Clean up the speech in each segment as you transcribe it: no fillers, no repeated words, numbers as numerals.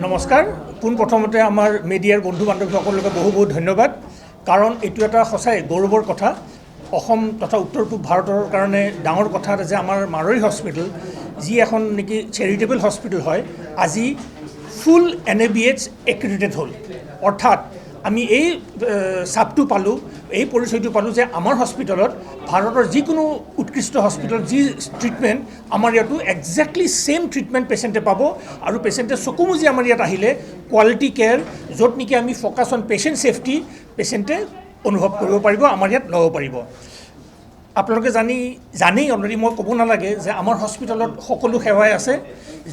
নমস্কাৰ পোনপ্ৰথমতে আমাৰ মিডিয়াৰ বন্ধু বান্ধৱীসকলক বহুত ধন্যবাদ কাৰণ এইটো এটা সঁচাই গৌৰৱৰ কথা অসম তথা উত্তৰ পূব ভাৰতৰ কাৰণে ডাঙৰ কথা যে আমাৰ মাৰোৱাৰী হস্পিটেল যি এখন নেকি চেৰিটেবল হস্পিটেল হয় আজি ফুল NABH এক্ৰেডিটেড হ'ল অৰ্থাৎ আমি এই চাপটো পালোঁ এই পৰিচয়টো পালোঁ যে আমাৰ হস্পিটেলত ভাৰতৰ যিকোনো উৎকৃষ্ট হস্পিটেলত যি ট্ৰিটমেণ্ট আমাৰ ইয়াতো একজেক্টলি সেম ট্ৰিটমেণ্ট পেচেণ্টে পাব আৰু পেচেণ্টে চকুমুজি আমাৰ ইয়াত আহিলে কোৱালিটি কেয়াৰ য'ত নেকি আমি ফ'কাছ অন পেচেণ্ট ছেফটি পেচেণ্টে অনুভৱ কৰিব পাৰিব আমাৰ ইয়াত ল'ব পাৰিব আপোনালোকে জানেই অলৰেডি মই ক'ব নালাগে যে আমাৰ হস্পিটেলত সকলো সেৱাই আছে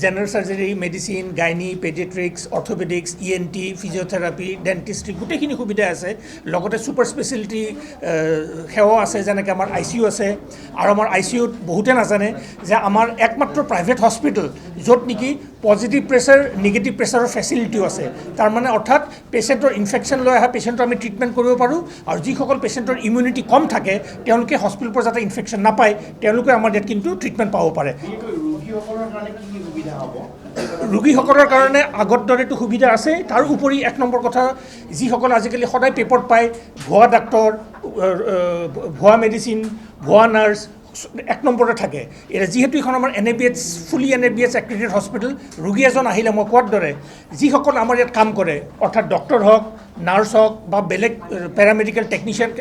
general surgery medicine gynae paediatrics orthopaedics ENT physiotherapy dentistry গোটেইখিনি সুবিধা আছে লগতে ছুপাৰ স্পেচিয়েলিটি সেৱা আছে যেনেকৈ আমাৰ ICU আছে আৰু আমাৰ ICUত বহুতে নাজানে যে আমাৰ একমাত্ৰ প্ৰাইভেট হস্পিটেল য'ত নেকি পজিটিভ প্ৰেছাৰ নিগেটিভ প্ৰেছাৰৰ ফেচিলিটিও আছে তাৰমানে অৰ্থাৎ পেচেণ্টৰ ইনফেকশ্যন লৈ অহা পেচেণ্টৰ আমি ট্ৰিটমেণ্ট কৰিব পাৰোঁ আৰু যিসকল পেচেণ্টৰ ইমিউনিটি কম থাকে তেওঁলোকে হস্পিটেলৰ পৰা যাতে ইনফেকশ্যন নাপায় তেওঁলোকে আমাৰ ইয়াত কিন্তু ট্ৰিটমেণ্ট পাব পাৰে ৰোগীসকলৰ কাৰণে আগৰ দৰেতো সুবিধা আছে তাৰ উপৰি এক নম্বৰ কথা যিসকল আজিকালি সদায় পেপাৰত পায় ভুৱা ডাক্তৰ ভুৱা মেডিচিন ভুৱা নাৰ্ছ এক নম্বৰতে থাকে এতিয়া যিহেতু এখন আমাৰ NABH ফুলি NABH এক্ৰেডিটেড হস্পিটেল ৰোগী এজন আহিলে মই কোৱাৰ দৰে যিসকল আমাৰ ইয়াত কাম কৰে অৰ্থাৎ ডক্টৰ হওক নাৰ্ছ হওক বা বেলেগ পেৰামেডিকেল টেকনিচিয়ান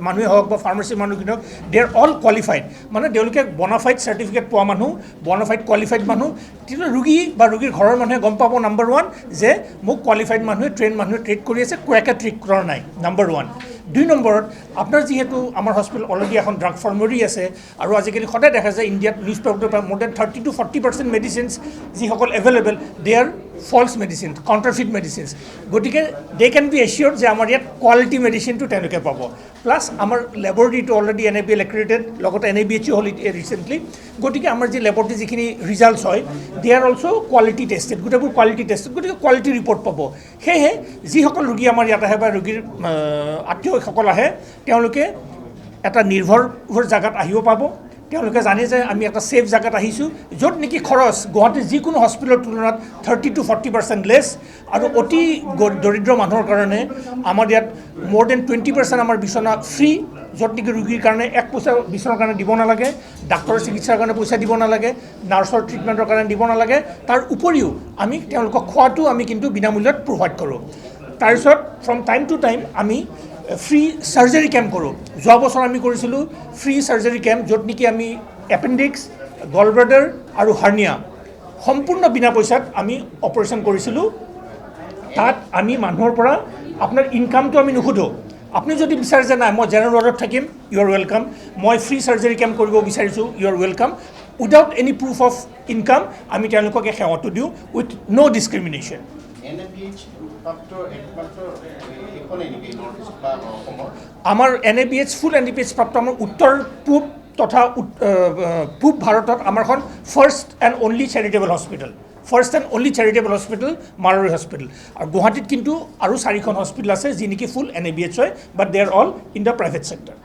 মানুহে হওক বা ফাৰ্মাচী মানুহখিনি হওক দে আৰ অল কোৱালিফাইড মানে তেওঁলোকে বনাফাইড চাৰ্টিফিকেট পোৱা মানুহ বনাফাইড কোৱালিফাইড মানুহ তেতিয়া ৰোগী বা ৰোগীৰ ঘৰৰ মানুহে গম পাব নাম্বাৰ 1 যে মোক কোৱালিফাইড মানুহে ট্ৰেইন মানুহে ট্ৰিট কৰি আছে কোৱাকে ট্ৰিট কৰা নাই নাম্বাৰ 1 2 নম্বৰত আপোনাৰ যিহেতু আমাৰ হস্পিটেল অলৰেডি এখন ড্ৰাগ ফাৰ্মাৰী আছে আৰু আজিকালি সদায় দেখা যায় ইণ্ডিয়াত নিউজ পেপাৰ মোৰ দেন 30 to 40% মেডিচিনছ যিসকল এভেইলেবল দে আৰ ফল্ছ মেডিচিন কাউণ্টাৰফিট মেডিচিনছ গতিকে দে কেন বি এচিয়ৰ্ড যে আমাৰ ইয়াত কোৱালিটি মেডিচিনটো তেওঁলোকে পাব প্লাছ আমাৰ লেবৰেটৰীটো অলৰেডি NABL এক্ৰেডিটেড লগতে NABH হ'ল ৰিচেণ্টলি গতিকে আমাৰ যি লেবৰেটৰী যিখিনি ৰিজাল্টছ হয় দে আৰ অলছ' কোৱালিটি টেষ্টেড গোটেইবোৰ কোৱালিটি টেষ্টেড গতিকে কোৱালিটি ৰিপৰ্ট পাব সেয়েহে যিসকল ৰোগী আমাৰ ইয়াত আহে বা ৰোগীৰ আত্মীয়সকল আহে তেওঁলোকে এটা নিৰ্ভৰশীল জাগাত আহিব পাব তেওঁলোকে জানে যে আমি এটা ছেফ জাগাত আহিছোঁ য'ত নেকি খৰচ গুৱাহাটীৰ যিকোনো হস্পিটেলৰ তুলনাত 30 to 40% লেছ আৰু অতি দৰিদ্ৰ মানুহৰ কাৰণে আমাৰ ইয়াত মোৰ দেন 20% আমাৰ বিচনা ফ্ৰী য'ত নেকি ৰোগীৰ কাৰণে এক পইচা বিচনাৰ কাৰণে দিব নালাগে ডাক্তৰৰ চিকিৎসাৰ কাৰণে পইচা দিব নালাগে নাৰ্ছৰ ট্ৰিটমেণ্টৰ কাৰণে দিব নালাগে তাৰ উপৰিও আমি তেওঁলোকক খোৱাটো আমি কিন্তু বিনামূল্যত প্ৰভাইড কৰোঁ তাৰপিছত ফ্ৰম টাইম টু টাইম আমি ফ্ৰী চাৰ্জাৰী কেম্প কৰোঁ যোৱা বছৰ আমি কৰিছিলোঁ ফ্ৰী চাৰ্জাৰী কেম্প য'ত নেকি আমি এপেণ্ডিক্স গলব্লাডাৰ আৰু হাৰ্নিয়া সম্পূৰ্ণ বিনা পইচাত আমি অপাৰেশ্যন কৰিছিলোঁ তাত আমি মানুহৰ পৰা আপোনাৰ ইনকামটো আমি নুসুধোঁ আপুনি যদি বিচাৰে যে নাই মই জেনেৰেল ৱাৰ্ডত থাকিম ইউ আৰ ৱেলকাম মই ফ্ৰী চাৰ্জাৰী কেম্প কৰিব বিচাৰিছোঁ you are welcome without any proof of income আমি তেওঁলোকক এই সেৱাটো দিওঁ উইথ ন' ডিছক্ৰিমিনেশ্যন আমাৰ NABH ফুল NABH প্ৰাপ্ত আমাৰ উত্তৰ পূব তথা পূব ভাৰতত আমাৰখন first and only charitable hospital Marwari hospital আৰু গুৱাহাটীত কিন্তু আৰু 4খন হস্পিটেল আছে যি নেকি ফুল NABH হয় but they R all in the private sector